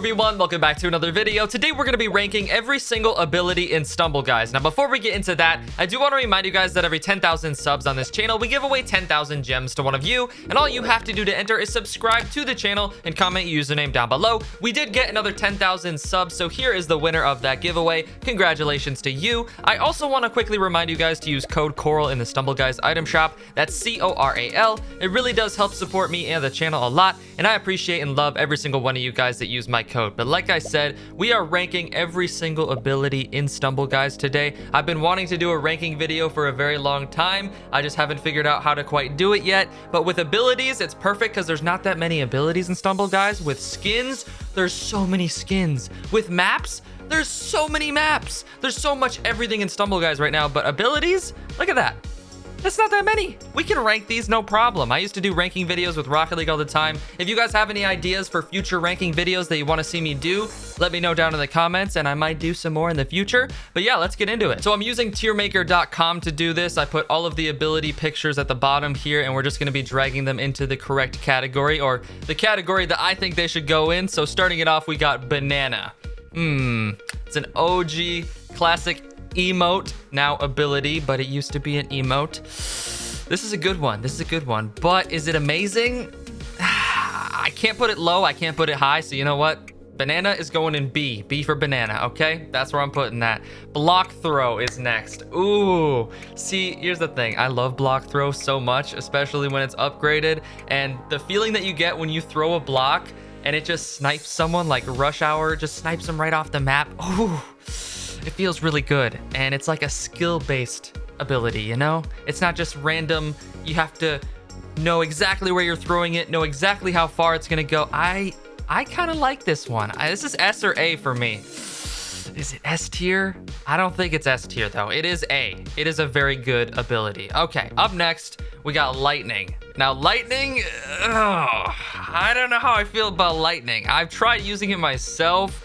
everyone, welcome back to another video. Today we're going to be ranking every single ability in Stumble, guys. Now before we get into that, I do want to remind you guys that every 10,000 subs on this channel, we give away 10,000 gems to one of you, and all you have to do to enter is subscribe to the channel and comment your username down below. We did get another 10,000 subs, so here is the winner of that giveaway. Congratulations to you. I also want to quickly remind you guys to use code CORAL in the Stumble Guys item shop. That's CORAL. It really does help support me and the channel a lot, and I appreciate and love every single one of you guys that use my code. But like I said, we are ranking every single ability in Stumble, guys, today. I've been wanting to do a ranking video for a very long time. I just haven't figured out how to quite do it yet. But with abilities, it's perfect because there's not that many abilities in Stumble, guys. With skins, there's so many skins. With maps, there's so many maps. There's so much everything in Stumble, guys, right now. But abilities, look at that. That's not that many. We can rank these no problem. I used to do ranking videos with Rocket League all the time. If you guys have any ideas for future ranking videos that you want to see me do, let me know down in the comments and I might do some more in the future. But yeah, let's get into it. So I'm using tiermaker.com to do this. I put all of the ability pictures at the bottom here and we're just going to be dragging them into the correct category, or the category that I think they should go in. So starting it off, we got banana. It's an OG classic emote, now ability, but it used to be an emote. This is a good one. This is a good one. But is it amazing? I can't put it low. I can't put it high. So you know what? Banana is going in B. B for banana, okay? That's where I'm putting that. Block throw is next. Ooh. See, here's the thing. I love block throw so much, especially when it's upgraded. And the feeling that you get when you throw a block and it just snipes someone like Rush Hour, just snipes them right off the map. Ooh. It feels really good, and it's like a skill-based ability, you know? It's not just random. You have to know exactly where you're throwing it, know exactly how far it's gonna go. I kind of like this one. This is S or A for me. Is it S tier? I don't think it's S tier, though. It is A. It is a very good ability. Okay, up next, we got lightning. Now, lightning, I don't know how I feel about lightning. I've tried using it myself.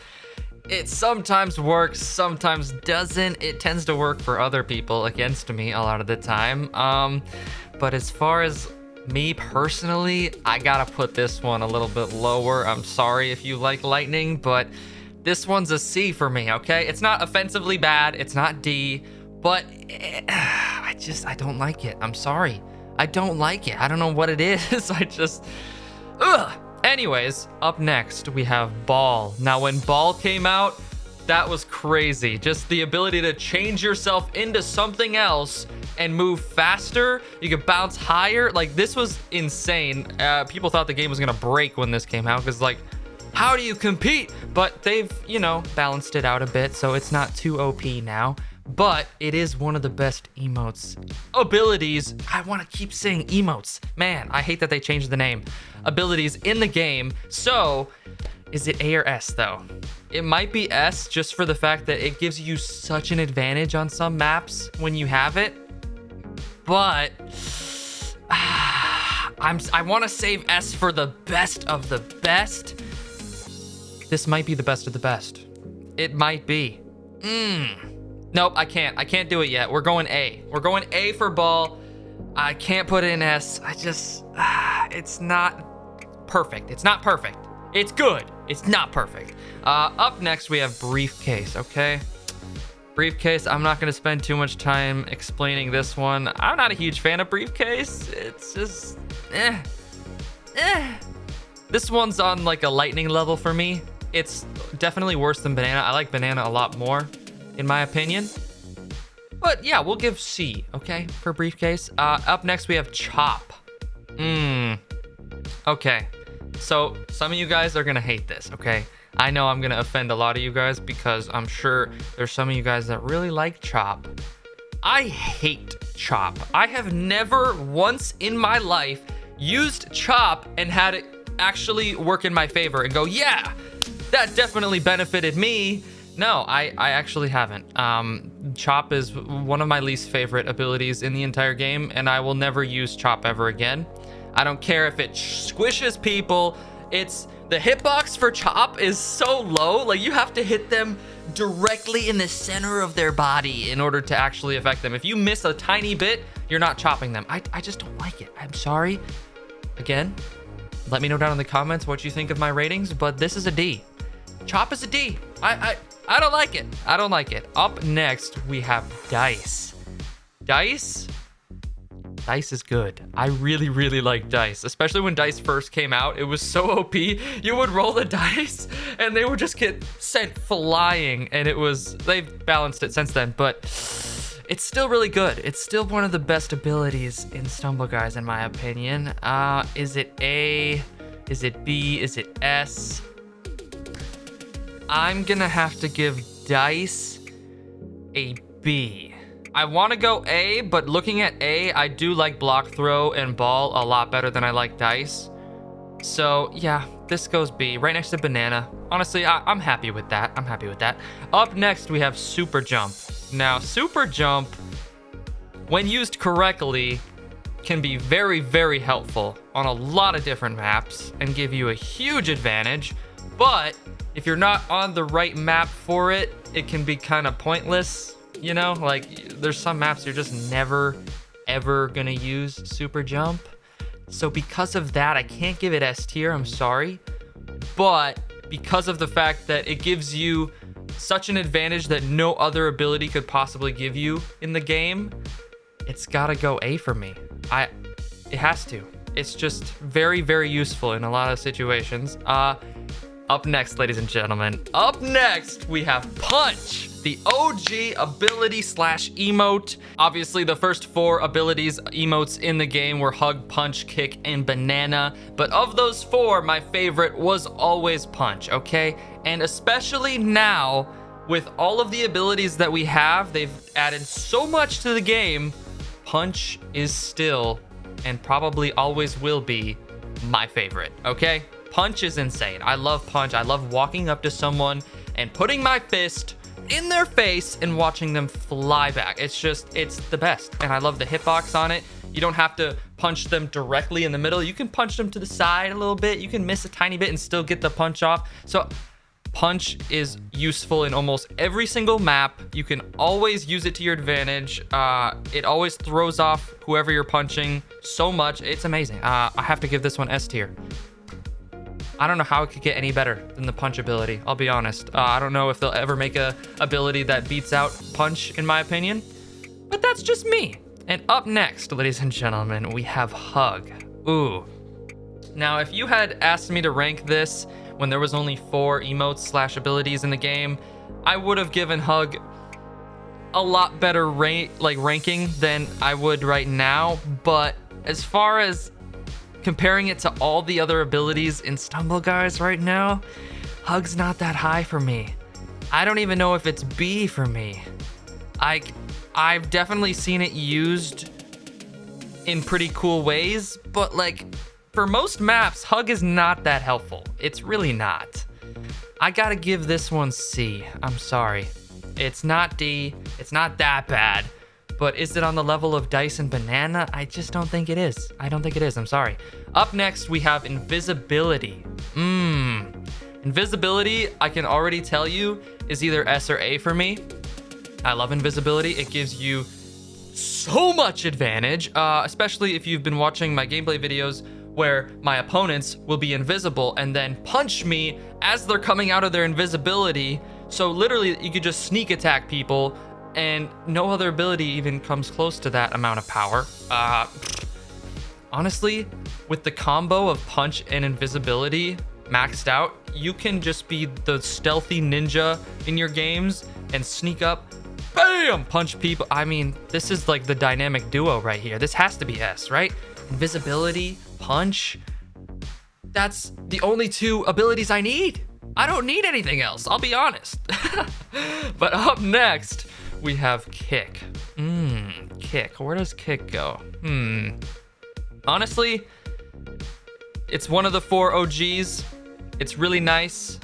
It sometimes works, sometimes doesn't. It tends to work for other people against me a lot of the time. But as far as me personally, I gotta put this one a little bit lower. I'm sorry if you like lightning, but this one's a C for me, okay? It's not offensively bad, it's not D, but I don't like it. I'm sorry. I don't like it. I don't know what it is. Ugh. Anyways, up next, we have Ball. Now, when Ball came out, that was crazy. Just the ability to change yourself into something else and move faster. You could bounce higher. Like, this was insane. People thought the game was gonna break when this came out, because, like, how do you compete? But they've, you know, balanced it out a bit, so it's not too OP now. But it is one of the best emotes. Abilities, I want to keep saying emotes. Man, I hate that they changed the name. Abilities in the game. So, is it A or S though? It might be S, just for the fact that it gives you such an advantage on some maps when you have it. But I want to save S for the best of the best. This might be the best of the best. It might be. Nope, I can't. I can't do it yet. We're going A. We're going A for Ball. I can't put it in S. It's not perfect. It's not perfect. It's good. It's not perfect. Up next, we have Briefcase, okay? Briefcase, I'm not going to spend too much time explaining this one. I'm not a huge fan of Briefcase. It's just, This one's on like a lightning level for me. It's definitely worse than Banana. I like Banana a lot more, in my opinion. But yeah, we'll give C, okay, for Briefcase. Up next, we have Chop. Okay, so some of you guys are gonna hate this, okay? I know I'm gonna offend a lot of you guys because I'm sure there's some of you guys that really like Chop. I hate Chop. I have never once in my life used Chop and had it actually work in my favor and go, yeah, that definitely benefited me. No, I actually haven't. Chop is one of my least favorite abilities in the entire game, and I will never use Chop ever again. I don't care if it squishes people. The hitbox for Chop is so low. Like, you have to hit them directly in the center of their body in order to actually affect them. If you miss a tiny bit, you're not chopping them. I just don't like it. I'm sorry. Again, let me know down in the comments what you think of my ratings, but this is a D. Chop is a D. I don't like it. I don't like it. Up next, we have dice. Dice is good. I really, really like dice, especially when dice first came out. It was so OP. You would roll the dice and they would just get sent flying, and they've balanced it since then, but it's still really good. It's still one of the best abilities in Stumble Guys, in my opinion. Is it A? Is it B? Is it S? I'm gonna have to give dice a B. I want to go A, but looking at A, I do like block throw and ball a lot better than I like dice. So yeah, this goes B, right next to banana. Honestly, I'm happy with that. I'm happy with that. Up next, we have super jump. Now, super jump, when used correctly, can be very, very helpful on a lot of different maps and give you a huge advantage. But if you're not on the right map for it, it can be kind of pointless. You know, like there's some maps you're just never, ever gonna use super jump. So because of that, I can't give it S tier, I'm sorry. But because of the fact that it gives you such an advantage that no other ability could possibly give you in the game, it's gotta go A for me. It has to. It's just very, very useful in a lot of situations. Up next, ladies and gentlemen, up next, we have Punch, the OG ability slash emote. Obviously, the first 4 abilities, emotes in the game were Hug, Punch, Kick, and Banana. But of those 4, my favorite was always Punch, okay? And especially now, with all of the abilities that we have, they've added so much to the game. Punch is still, and probably always will be, my favorite, okay? Punch is insane. I love Punch. I love walking up to someone and putting my fist in their face and watching them fly back. It's the best. And I love the hitbox on it. You don't have to punch them directly in the middle. You can punch them to the side a little bit. You can miss a tiny bit and still get the punch off. So Punch is useful in almost every single map. You can always use it to your advantage. It always throws off whoever you're punching so much. It's amazing. I have to give this one S tier. I don't know how it could get any better than the Punch ability, I'll be honest. I don't know if they'll ever make a ability that beats out Punch, in my opinion, but that's just me. And up next, ladies and gentlemen, we have Hug. Ooh. Now, if you had asked me to rank this when there was only 4 emotes slash abilities in the game, I would have given Hug a lot better ranking than I would right now. But as far as comparing it to all the other abilities in Stumble Guys right now, Hug's not that high for me. I don't even know if it's B for me. I've definitely seen it used in pretty cool ways, but like for most maps, Hug is not that helpful. It's really not. I gotta give this one C. I'm sorry. It's not D. It's not that bad. But is it on the level of Dice and Banana? I just don't think it is. I don't think it is. I'm sorry. Up next, we have Invisibility. Invisibility, I can already tell you, is either S or A for me. I love Invisibility. It gives you so much advantage, especially if you've been watching my gameplay videos where my opponents will be invisible and then punch me as they're coming out of their invisibility. So literally, you could just sneak attack people, and no other ability even comes close to that amount of power. Honestly, with the combo of Punch and Invisibility maxed out, you can just be the stealthy ninja in your games and sneak up, bam, punch people. I mean, this is like the dynamic duo right here. This has to be S, right? Invisibility, Punch. That's the only 2 abilities I need. I don't need anything else, I'll be honest. But up next, we have Kick. Kick. Where does Kick go? Honestly, it's one of the 4 OGs. It's really nice.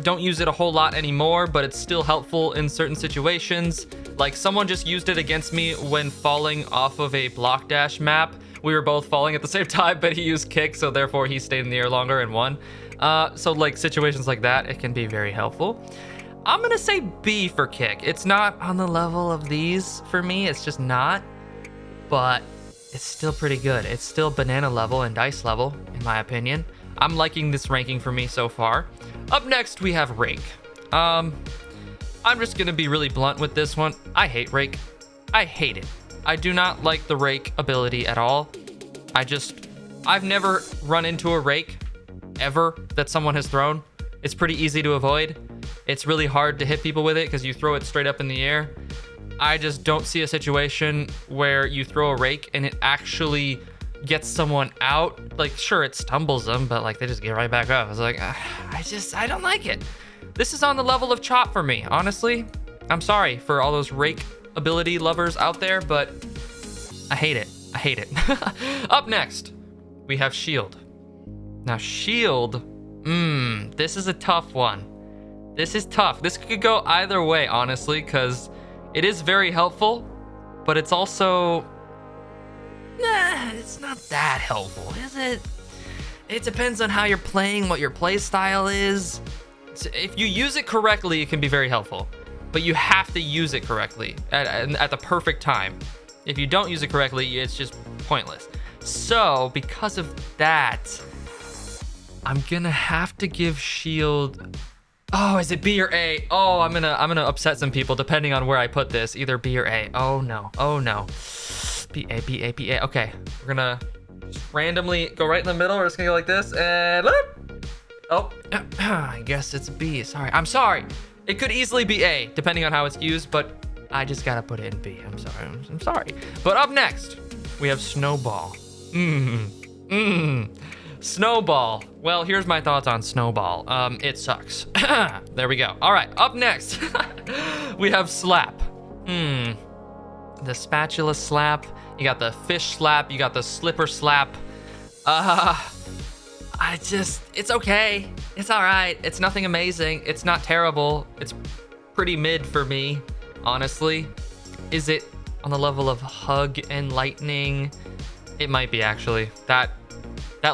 Don't use it a whole lot anymore, but it's still helpful in certain situations. Like someone just used it against me when falling off of a block dash map. We were both falling at the same time, but he used Kick, so therefore he stayed in the air longer and won. So like situations like that, it can be very helpful. I'm gonna say B for Kick. It's not on the level of these for me, it's just not, but it's still pretty good. It's still Banana level and Dice level, in my opinion. I'm liking this ranking for me so far. Up next, we have Rake. I'm just gonna be really blunt with this one. I hate Rake. I hate it. I do not like the Rake ability at all. I've never run into a Rake ever that someone has thrown. It's pretty easy to avoid. It's really hard to hit people with it because you throw it straight up in the air. I just don't see a situation where you throw a Rake and it actually gets someone out. Like, sure, it stumbles them, but like they just get right back up. It's like, I don't like it. This is on the level of Chop for me, honestly. I'm sorry for all those Rake ability lovers out there, but I hate it. I hate it. Up next, we have Shield. Now, Shield, this is a tough one. This is tough. This could go either way, honestly, because it is very helpful, but it's also, it's not that helpful, is it? It depends on how you're playing, what your play style is. So if you use it correctly, it can be very helpful, but you have to use it correctly at the perfect time. If you don't use it correctly, it's just pointless. So because of that, I'm gonna have to give Shield. Oh, is it B or A? Oh, I'm gonna upset some people depending on where I put this. Either B or A. Oh no. Oh no. B A B A B A. Okay, we're gonna just randomly go right in the middle. We're just gonna go like this and oh, I guess it's B. Sorry. I'm sorry. It could easily be A depending on how it's used, but I just gotta put it in B. I'm sorry. I'm sorry. But up next, we have Snowball. Snowball. Well, here's my thoughts on Snowball. It sucks. There we go. All right, up next, we have Slap. The spatula slap. You got the fish slap. You got the slipper slap. It's okay. It's all right. It's nothing amazing. It's not terrible. It's pretty mid for me, honestly. Is it on the level of Hug and Lightning? It might be, actually. That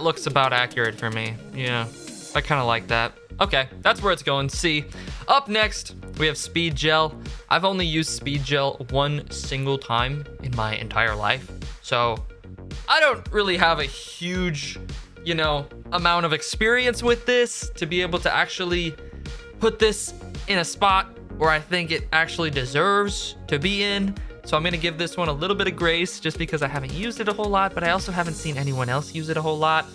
looks about accurate for me. Yeah, I kind of like that. Okay, that's where it's going. C. Up next, we have Speed Gel. I've only used Speed Gel one single time in my entire life, so I don't really have a huge, amount of experience with this to be able to actually put this in a spot where I think it actually deserves to be in. So I'm gonna give this one a little bit of grace just because I haven't used it a whole lot, but I also haven't seen anyone else use it a whole lot.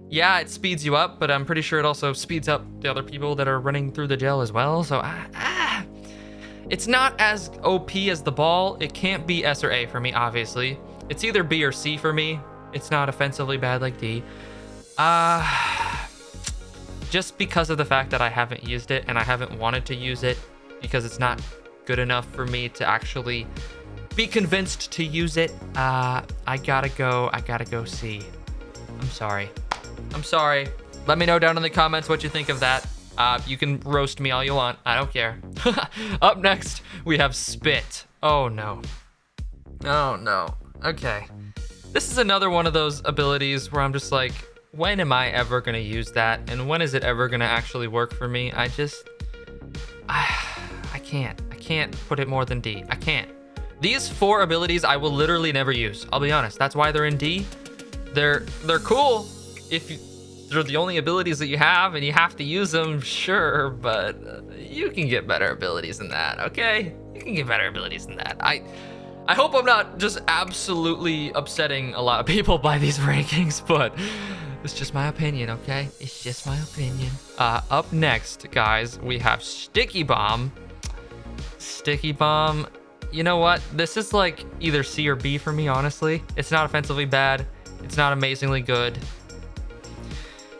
Yeah, it speeds you up, but I'm pretty sure it also speeds up the other people that are running through the gel as well. So it's not as OP as the ball. It can't be S or A for me, obviously. It's either B or C for me. It's not offensively bad like D. Just because of the fact that I haven't used it and I haven't wanted to use it because it's not good enough for me to actually be convinced to use it. I gotta go C. I'm sorry. Let me know down in the comments what you think of that. You can roast me all you want. I don't care. Up next, we have Spit. Oh no. Oh no. Okay. This is another one of those abilities where I'm just like, when am I ever gonna use that? And when is it ever gonna actually work for me? I can't put it more than D. I can't. These 4 abilities I will literally never use. I'll be honest. That's why they're in D. They're cool if they're the only abilities that you have and you have to use them, sure, but you can get better abilities than that, okay? You can get better abilities than that. I hope I'm not just absolutely upsetting a lot of people by these rankings, but it's just my opinion, okay? It's just my opinion. Up next, guys, we have Sticky Bomb. Sticky Bomb, you know what? This is like either C or B for me, honestly. It's not offensively bad. It's not amazingly good.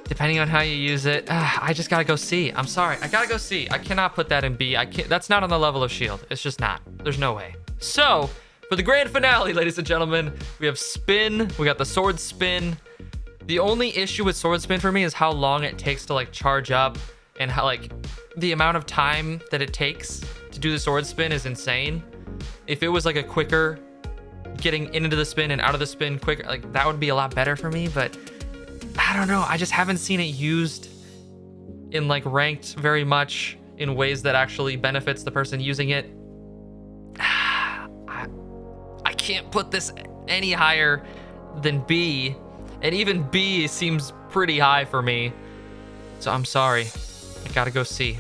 Depending on how you use it, I just gotta go C. I'm sorry, I gotta go C. I cannot put that in B. That's not on the level of Shield. It's just not. There's no way. So, for the grand finale, ladies and gentlemen, we have Spin. We got the Sword Spin. The only issue with Sword Spin for me is how long it takes to like charge up, and how like the amount of time that it takes to do the Sword Spin is insane. If it was like a quicker getting into the spin and out of the spin quicker, like that would be a lot better for me, but I don't know. I just haven't seen it used in like ranked very much in ways that actually benefits the person using it. I can't put this any higher than B. And even B seems pretty high for me. So I'm sorry. I gotta go C.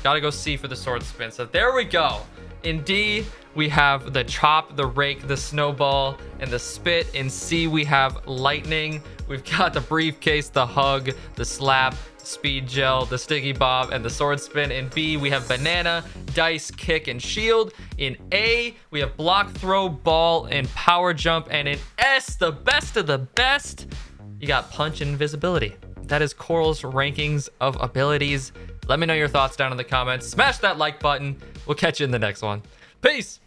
Gotta go C for the sword spin. So there we go. In D, we have the chop, the rake, the snowball, and the spit. In C, we have lightning. We've got the briefcase, the hug, the slap, speed gel, the sticky bob, and the sword spin. In B, we have banana, dice, kick, and shield. In A, we have block, throw, ball, and power jump. And in S, the best of the best, you got punch and invisibility. That is Coral's rankings of abilities. Let me know your thoughts down in the comments. Smash that like button. We'll catch you in the next one. Peace.